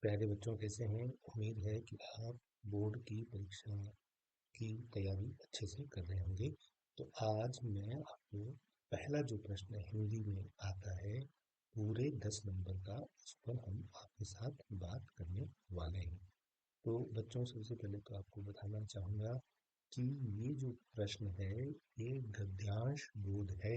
प्यारे बच्चों कैसे हैं? उम्मीद है कि आप बोर्ड की परीक्षा की तैयारी अच्छे से कर रहे होंगे। तो आज मैं आपको पहला जो प्रश्न हिंदी में आता है पूरे 10 नंबर का, उस पर हम आपके साथ बात करने वाले हैं। तो बच्चों सबसे पहले तो आपको बताना चाहूँगा कि ये जो प्रश्न है ये गद्यांश बोध है।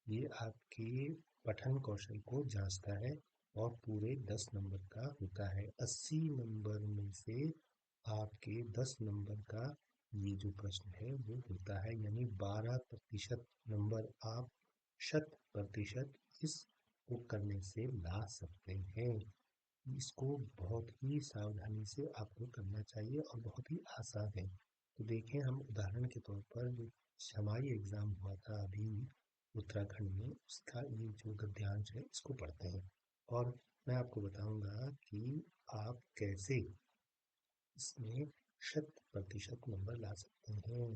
ये आपके पठन कौशल को जांचता है और पूरे 10 नंबर का होता है। 80 नंबर में से आपके 10 नंबर का ये जो प्रश्न है वो होता है, यानी 12% नंबर आप 100% इसको करने से ला सकते हैं। इसको बहुत ही सावधानी से आपको करना चाहिए और बहुत ही आसान है। तो देखें, हम उदाहरण के तौर पर जो हमारी एग्ज़ाम हुआ था अभी उत्तराखंड में, उसका ये जो गद्यांश है इसको पढ़ते हैं और मैं आपको बताऊंगा कि आप कैसे इसमें 100% नंबर ला सकते हैं।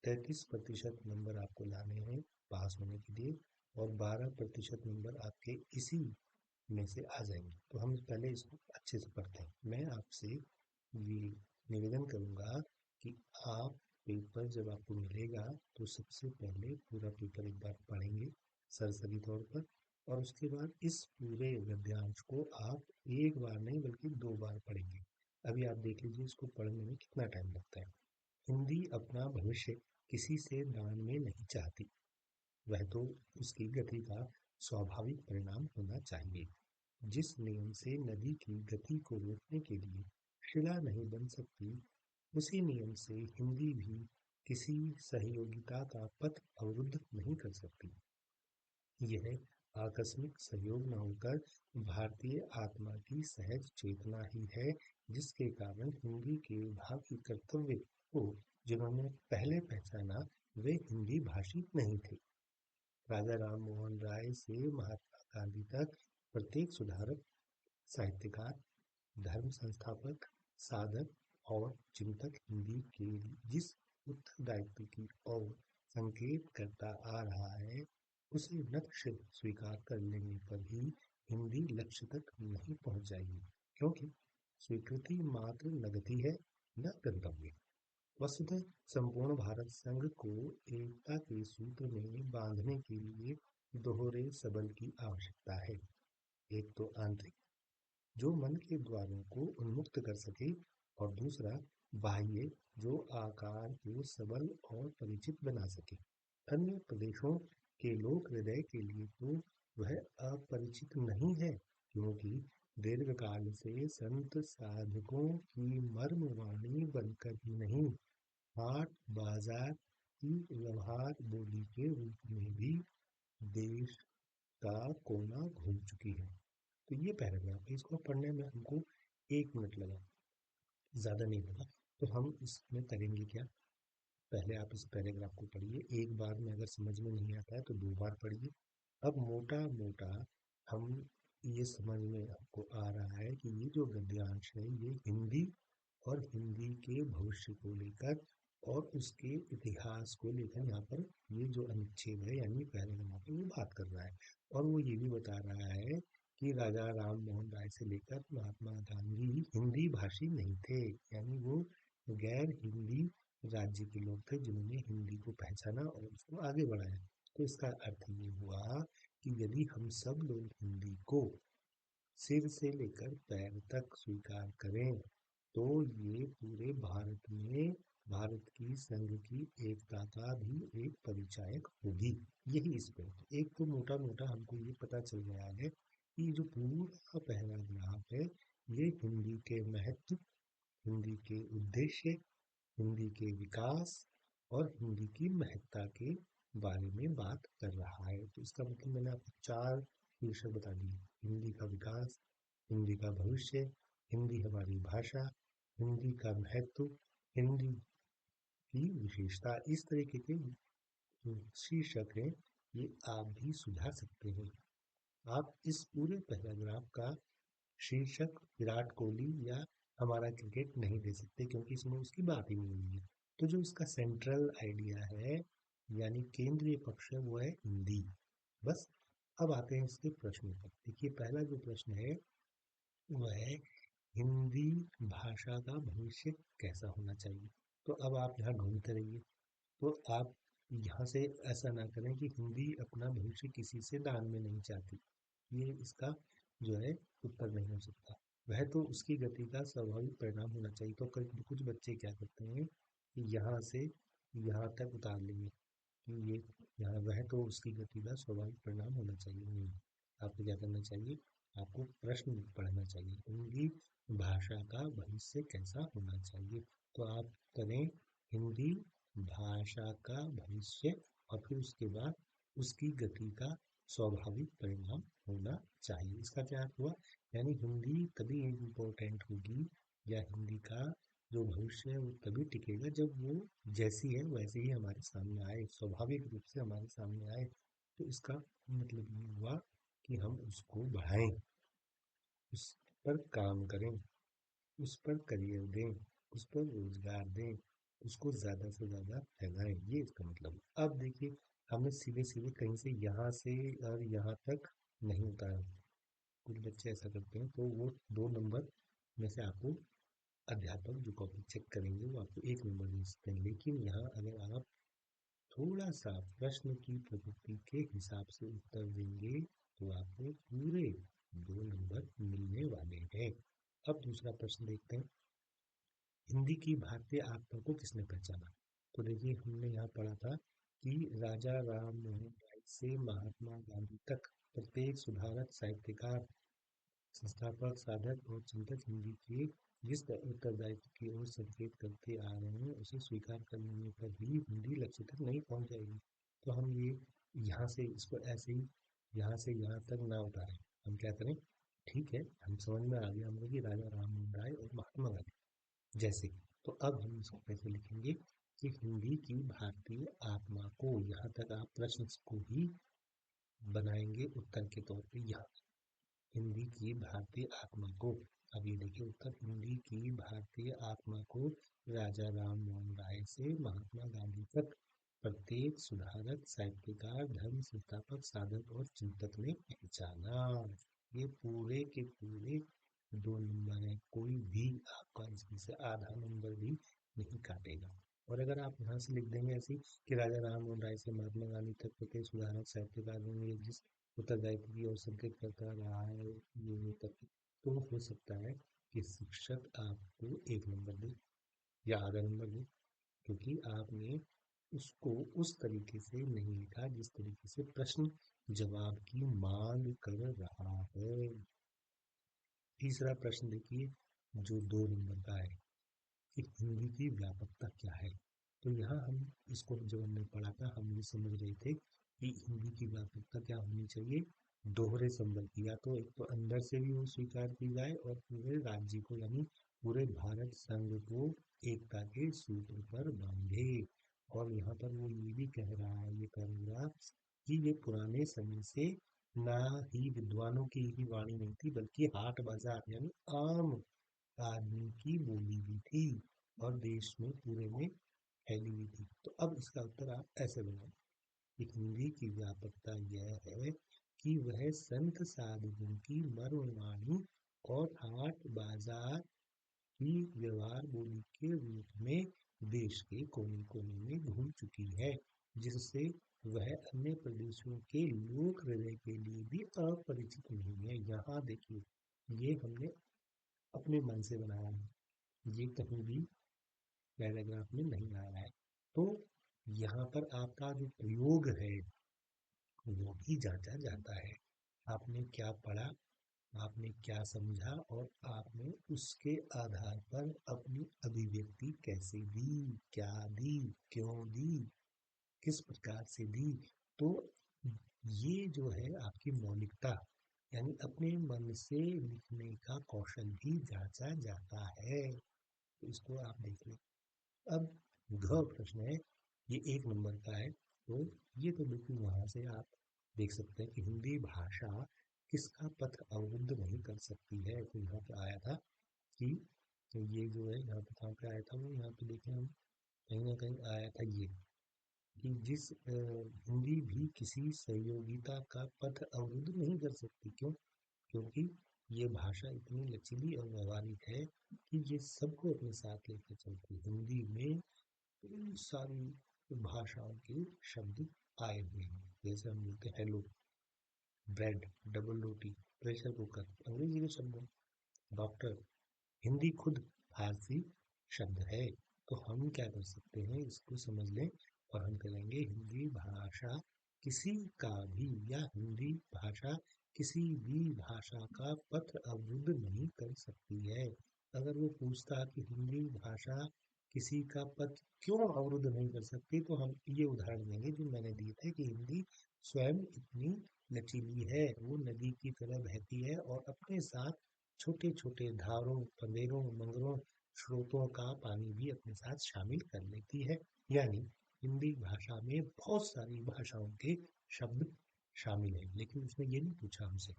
33% नंबर आपको लाने हैं पास होने के लिए और 12% नंबर आपके इसी में से आ जाएंगे। तो हम पहले इसको अच्छे से पढ़ते हैं। मैं आपसे ये निवेदन करूंगा कि आप पेपर जब आपको मिलेगा तो सबसे पहले पूरा पेपर एक बार पढ़ेंगे सरसरी तौर पर, और उसके बाद इस पूरे गद्यांश को आप एक बार नहीं बल्कि 2 बार पढ़ेंगे। अभी आप देख लीजिए इसको पढ़ने में कितना टाइम लगता है। हिंदी अपना भविष्य किसी से दान में नहीं चाहती, वह तो उसकी गति का स्वाभाविक परिणाम होना चाहिए। जिस नियम से नदी की गति को रोकने के लिए शिला नहीं बन सकती, उसी नियम से हिंदी भी किसी सहयोगिता का पथ अवरुद्ध नहीं कर सकती। यह आकस्मिक सहयोग न होकर भारतीय आत्मा की सहज चेतना ही है, जिसके कारण हिंदी के भावी कर्तव्य को जिन्होंने पहले पहचाना वे हिंदी भाषी नहीं थे। राजा राम मोहन राय से महात्मा गांधी तक प्रत्येक सुधारक, साहित्यकार, धर्म संस्थापक, साधक और चिंतक हिंदी के जिस उत्तरदायित्व की ओर संकेत करता आ रहा है, उसे लक्ष्य स्वीकार कर लेने पर भी हिंदी लक्ष्य तक नहीं पहुंच जाएगी, क्योंकि स्वीकृति मात्र लगती है, न गंतव्य। वस्तुतः संपूर्ण भारत संघ को एकता के सूत्र में बांधने के लिए दोहरे सबल की आवश्यकता है। एक तो आंतरिक, जो मन के द्वारों को उन्मुक्त कर सके, और दूसरा बाह्य, जो आकार को सबल और परिचित बना सके। अन्य प्रदेशों के लोक हृदय के लिए तो वह अपरिचित नहीं है, क्योंकि दीर्घकाल से संत साधकों की मर्मवाणी बनकर ही नहीं, हाट बाजार की व्यवहार बोली के रूप में भी देश का कोना घूम चुकी है। तो ये पैराग्राफ है, इसको पढ़ने में हमको 1 मिनट लगा, ज़्यादा नहीं लगा। तो हम इसमें करेंगे क्या, पहले आप इस पैराग्राफ को पढ़िए, एक बार में अगर समझ में नहीं आता है तो 2 बार पढ़िए। अब मोटा मोटा हम ये समझ में आपको आ रहा है कि ये जो गद्यांश है ये हिंदी और हिंदी के भविष्य को लेकर और उसके इतिहास को लेकर यहाँ पर ये जो अनुच्छेद है यानी पैराग्राफ है वो बात कर रहा है। और वो ये भी बता रहा है कि राजा राम मोहन राय से लेकर महात्मा गांधी हिंदी भाषी नहीं थे, यानी वो गैर हिंदी राज्य के लोग थे जिन्होंने हिंदी को पहचाना और उसको आगे बढ़ाया। तो इसका अर्थ ये हुआ कि यदि हम सब लोग हिंदी को सिर से लेकर पैर तक स्वीकार करें तो ये पूरे भारत में भारत की संघ की एकता का भी एक परिचायक होगी। यही इस पे एक तो मोटा मोटा हमको ये पता चल गया है कि जो पूरा पहला ग्राफ है ये हिंदी के महत्व, हिंदी के उद्देश्य, हिंदी के विकास और हिंदी की महत्ता के बारे में बात कर रहा है। तो इसका मतलब मैंने आपको 4 शीर्षक बता दिए: हिंदी का विकास, हिंदी का भविष्य, हिंदी हमारी भाषा, हिंदी का महत्व, हिंदी की विशेषता। इस तरीके के जो शीर्षक हैं ये आप भी सुझा सकते हैं। आप इस पूरे पैराग्राफ का शीर्षक विराट कोहली या हमारा क्रिकेट नहीं दे सकते, क्योंकि इसमें उसकी बात ही नहीं हुई है। तो जो इसका सेंट्रल आइडिया है यानी केंद्रीय पक्ष है वो है हिंदी। बस अब आते हैं इसके प्रश्नों पर। देखिए, पहला जो प्रश्न है वो है हिंदी भाषा का भविष्य कैसा होना चाहिए। तो अब आप यहाँ ढूंढते रहिए। तो आप यहाँ से ऐसा ना करें कि हिंदी अपना भविष्य किसी से दान में नहीं चाहती, ये इसका जो है उत्तर नहीं हो सकता। वह तो उसकी गति का स्वाभाविक परिणाम होना चाहिए। तो कुछ बच्चे क्या करते हैं कि यहाँ से यहाँ तक उतार लेंगे कि ये यहाँ, वह तो उसकी गति का स्वाभाविक परिणाम होना चाहिए। नहीं, आपको क्या करना चाहिए, आपको प्रश्न पढ़ना चाहिए, हिंदी भाषा का भविष्य कैसा होना चाहिए। तो आप करें हिंदी भाषा का भविष्य, और फिर उसके बाद उसकी गति का स्वाभाविक परिणाम होना चाहिए। इसका क्या अर्थ हुआ, यानी हिंदी तभी इम्पोर्टेंट होगी, या हिंदी का जो भविष्य है वो तभी टिकेगा जब वो जैसी है वैसे ही हमारे सामने आए, स्वाभाविक रूप से हमारे सामने आए। तो इसका मतलब ये हुआ कि हम उसको बढ़ाएं, उस पर काम करें, उस पर करियर दें, उस पर रोजगार दें, उसको ज़्यादा से ज़्यादा फैलाएं, ये इसका मतलब है। अब देखिए, हमें सीधे सीधे कहीं से यहाँ से और यहाँ तक नहीं उतारा। कुछ बच्चे ऐसा करते हैं, तो वो 2 नंबर में से आपको अध्यापक जो कॉपी चेक करेंगे वो आपको 1 नंबर दे सकते हैं। लेकिन यहाँ अगर आप थोड़ा सा प्रश्न की प्रकृति के हिसाब से उत्तर देंगे तो आपको पूरे 2 नंबर मिलने वाले हैं। अब दूसरा प्रश्न देखते हैं, हिंदी की भारतीय आत्मा को किसने पहचाना। तो देखिए, हमने यहाँ पढ़ा था कि राजा राम मोहन राय से महात्मा गांधी तक प्रत्येक सुधारक, साहित्यकार, संस्थापक, साधक और चिंतक हिंदी के जिस उत्तरदायित्व की ओर संकेत करते आ रहे हैं उसे स्वीकार कर लेने पर ही हिंदी लक्ष्य तक नहीं पहुंच जाएगी। तो हम ये यहाँ से इसको ऐसे ही यहाँ से यहाँ तक ना उतारें, हम क्या करें, ठीक है, हम समझ में आ गया हमको कि राजा राम मोहन राय और महात्मा गांधी जैसे। तो अब हम इसको कैसे लिखेंगे कि हिंदी की भारतीय आत्मा को, यहाँ तक आप प्रश्न को ही बनाएंगे उत्तर के तौर पे। यहाँ हिंदी की भारतीय आत्मा को, अब ये देखिए उत्तर, हिंदी की भारतीय आत्मा को राजा राम मोहन राय से महात्मा गांधी तक प्रत्येक सुधारक, साहित्यकार, धर्म संस्थापक, साधक और चिंतक ने पहचाना। ये पूरे के पूरे 2 नंबर है, कोई भी आपका इसमें से आधा नंबर भी नहीं काटेगा। और अगर आप यहाँ से लिख देंगे ऐसे ही कि राजा राम मोहन राय से महात्मा गांधी तक प्रत्येक सुधारक, साहित्यकार ने जिस उत्तरदायित्व की ओर संकेत करता रहा है ये तक, तो हो सकता है कि शिक्षक आपको 1 नंबर दे या आधा नंबर दे, क्योंकि आपने उसको उस तरीके से नहीं लिखा जिस तरीके से प्रश्न जवाब की मांग कर रहा है। तीसरा प्रश्न देखिए, जो 2 नंबर का है कि हिंदी की व्यापकता क्या है। तो यहाँ हम इसको जब हमने पढ़ा था हम ये समझ रहे थे कि हिंदी की व्यापकता क्या होनी चाहिए, दोहरे संबल की, या तो एक तो अंदर से भी वो स्वीकार की जाए और पूरे राज्य को, यानी पूरे भारत संघ को एकता के सूत्र पर बांधे। और यहाँ पर वो ये भी कह रहा है, ये करूँगा कि ये पुराने समय से ना ही विद्वानों की ही वाणी नहीं थी, बल्कि हाट बाजार यानी आम आदमी की बोली भी थी, और देश में पूरे में फैली हुई थी। तो अब इसका उत्तर आप ऐसे बनाओ कि हिंदी की व्यापकता यह है कि वह संत साधुओं की मर्मवाणी और हाट बाजार की व्यवहार बोली के रूप में देश के कोने कोने में घूम चुकी है, जिससे वह अन्य प्रदेशों के लोक हृदय के लिए भी अपरिचित नहीं है। यहाँ देखिए, ये हमने अपने मन से बनाया है, ये कहीं भी पैराग्राफ में नहीं आया है। तो यहाँ पर आपका जो प्रयोग है वो भी जांचा जाता है, आपने क्या पढ़ा, आपने क्या समझा, और आपने उसके आधार पर अपनी अभिव्यक्ति कैसे दी, क्या दी, क्यों दी, किस प्रकार से दी। तो ये जो है आपकी मौलिकता, यानी अपने मन से लिखने का कौशल भी जांचा जाता है। तो इसको आप देख लें। अब घ प्रश्न है, ये 1 नंबर का है। तो ये तो बिल्कुल वहां से आप देख सकते हैं कि हिंदी भाषा किसका पथ अवरुद्ध नहीं कर सकती है। तो यहाँ पे आया था कि, तो ये जो है यहाँ पे कहाँ पे आया था, वो यहाँ पे देखें हम, कहीं ना कहीं आया था ये कि हिंदी भी किसी सहयोगिता का पथ अवरुद्ध नहीं कर सकती। क्यों? क्योंकि ये भाषा इतनी लचीली और व्यवहारिक है कि ये सबको अपने साथ लेकर चलती है। हिंदी में कई सारी भाषाओं के शब्द आए हुए हैं। जैसे हम बोलते हैं हेलो, ब्रेड, डबल रोटी, प्रेशर कुकर, अंग्रेजी के शब्द हैं। डॉक्टर, हिंदी खुद फारसी शब्द है। तो हम क्या कर सकते हैं, इसको समझ लें और हम कहेंगे हिंदी भाषा किसी का भी या हिंदी भाषा किसी भी भाषा का पथ अवरुद्ध नहीं कर सकती है। अगर वो पूछता कि हिंदी भाषा किसी का पथ क्यों अवरुद्ध नहीं कर सकती, तो हम ये उदाहरण देंगे जो मैंने दिए थे कि हिंदी स्वयं इतनी लचीली है, वो नदी की तरह बहती है और अपने साथ छोटे छोटे धारों, पंदेरों, मगरों, स्रोतों का पानी भी अपने साथ शामिल कर लेती है। यानी हिंदी भाषा में बहुत सारी भाषाओं के शब्द शामिल हैं, लेकिन उसने ये नहीं पूछा हमसे।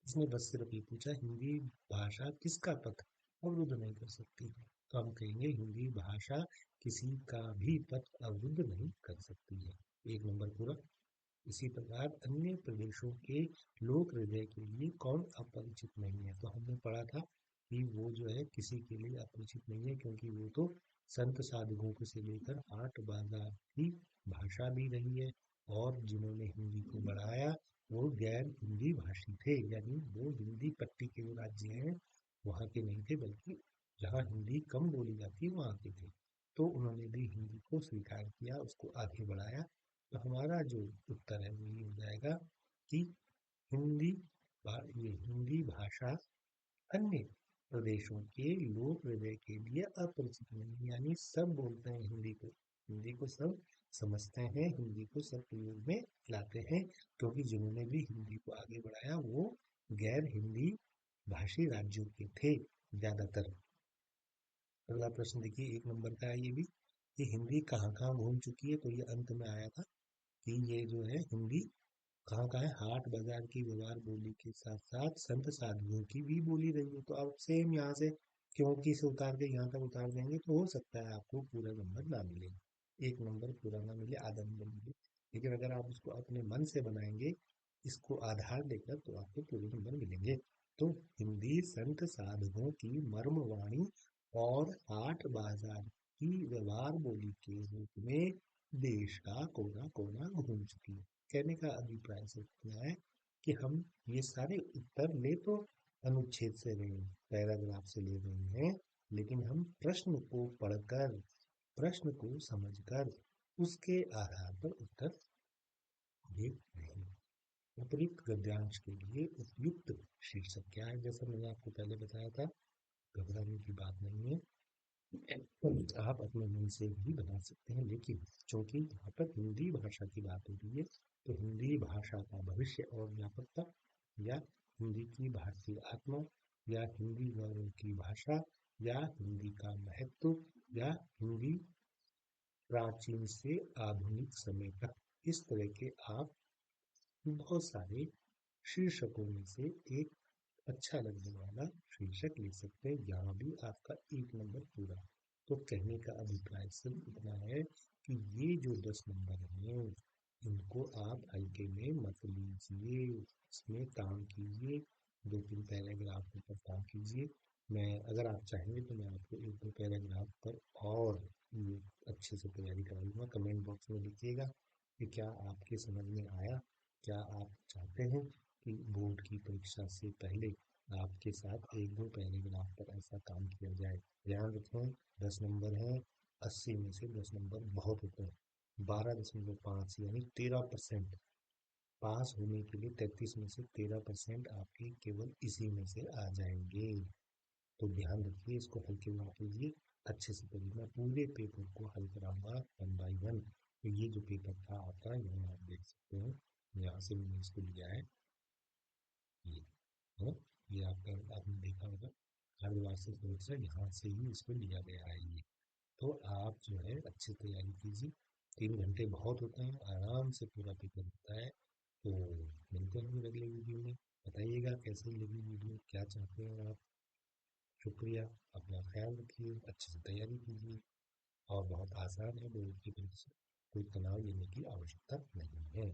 उसने बस सिर्फ ये पूछा हिंदी भाषा किसका पथ अवरुद्ध नहीं कर सकती। तो हम कहेंगे हिंदी भाषा किसी का भी पथ अवरुद्ध नहीं कर सकती है। एक नंबर पूरा। इसी प्रकार अन्य प्रदेशों के लोक हृदय के लिए कौन अपरिचित नहीं है, तो हमने पढ़ा था कि वो जो है किसी के लिए अपरिचित नहीं है, क्योंकि वो तो संत साधुओं को से लेकर हाट बाजार की भाषा भी रही है। और जिन्होंने हिंदी को बढ़ाया वो गैर हिंदी भाषी थे, यानी वो हिंदी पट्टी के जो राज्य हैं वहाँ के नहीं थे, बल्कि जहाँ हिंदी कम बोली जाती है वहाँ के थे। तो उन्होंने भी हिंदी को स्वीकार किया, उसको आगे बढ़ाया। तो हमारा जो उत्तर है वो ये हो जाएगा कि हिंदी ये हिंदी भाषा अन्य प्रदेशों के लोक हृदय के लिए अपरिचित नहीं, यानी सब बोलते हैं हिंदी को, हिंदी को सब समझते हैं, हिंदी को सब प्रयोग में लाते हैं, क्योंकि जिन्होंने भी हिंदी को आगे बढ़ाया वो गैर हिंदी भाषी राज्यों के थे ज्यादातर। अगला प्रश्न देखिए, एक नंबर का है ये भी, ये हिंदी कहाँ कहाँ घूम चुकी है, तो ये अंत में आया था कि ये जो है हिंदी कहाँ कहाँ है, हाट बाजार की व्यवहार बोली के साथ साथ संत साधुओं की भी बोली रही है। तो आप सेम यहाँ से क्योंकि से उतार के यहाँ तक उतार देंगे तो हो सकता है आपको पूरा नंबर ना मिले, एक नंबर पूरा ना मिले, आधा नंबर मिले। लेकिन अगर आप इसको अपने मन से बनाएंगे, इसको आधार लेकर, तो आपको पूरे नंबर मिलेंगे। तो हिंदी संत साधुओं की मर्म वाणी और हाट बाजार की व्यवहार बोली के रूप में देश का कोना कोना घूम चुकी है। कहने का अभिप्राय से क्या है कि हम ये सारे उत्तर ले तो अनुच्छेद से रहे हैं, पैराग्राफ से ले रहे हैं, लेकिन हम प्रश्न को पढ़कर, प्रश्न को समझकर उसके आधार पर उत्तर दे रहे हैं। उपयुक्त गद्यांश के लिए उपयुक्त शीर्षक क्या है, जैसा मैंने आपको पहले बताया था, घबराने की बात नहीं है, आप अपने मन से भी बना सकते हैं। लेकिन चूंकि यहाँ पर हिंदी भाषा की बात हो रही है, तो हिंदी भाषा का भविष्य और व्यापकता, या हिंदी की भारतीय आत्मा, या हिंदी गौरव की भाषा, या हिंदी का महत्व, या हिंदी प्राचीन से आधुनिक समय तक, इस तरह के आप बहुत सारे शीर्षकों में से एक अच्छा लगने वाला शीर्षक लिख सकते हैं। यहाँ भी आपका एक नंबर पूरा। तो कहने का अभिप्राय सिर्फ इतना है कि ये जो 10 नंबर हैं इनको आप हल्के में मत लीजिए, इसमें काम कीजिए, दो तीन पैराग्राफ के ऊपर काम कीजिए। मैं अगर आप चाहेंगे तो मैं आपको एक दो पैराग्राफ पर और ये अच्छे से तैयारी कराऊंगा। कमेंट बॉक्स में लिखिएगा कि क्या आपके समझ में आया, क्या आप चाहते हैं कि बोर्ड की परीक्षा से पहले आपके साथ एक दो पैराग्राफ पर ऐसा काम किया जाए। ध्यान रखें 10 नंबर हैं, 80 में से 10 नंबर बहुत होते हैं। 12.5 यानी 13%, पास होने के लिए 33 में से 13% आपके केवल इसी में से आ जाएंगे। तो ध्यान रखिए, इसको हल्के में मत लीजिए, अच्छे से करिए। मैं पूरे पेपर को हल कराऊंगा 1 बाई 1। तो ये जो पेपर था आपका, यहाँ आप देख सकते हैं, यहाँ से मैंने इसको लिया है, ये है, ये आपका आपने देखा होगा हरिद्वार से सोच रहे यहाँ से ही इसको लिया गया है ये। तो आप जो है अच्छी तैयारी कीजिए, 3 घंटे बहुत होते हैं, आराम से पूरा पेपर होता है। तो मिलते हैं फिर अगले वीडियो में, बताइएगा कैसी लगी वीडियो, क्या चाहते हैं आप। शुक्रिया, अपना ख्याल रखिए, अच्छे से तैयारी कीजिए, और बहुत आसान है, बोर्ड की परीक्षा, कोई तनाव लेने की आवश्यकता नहीं है।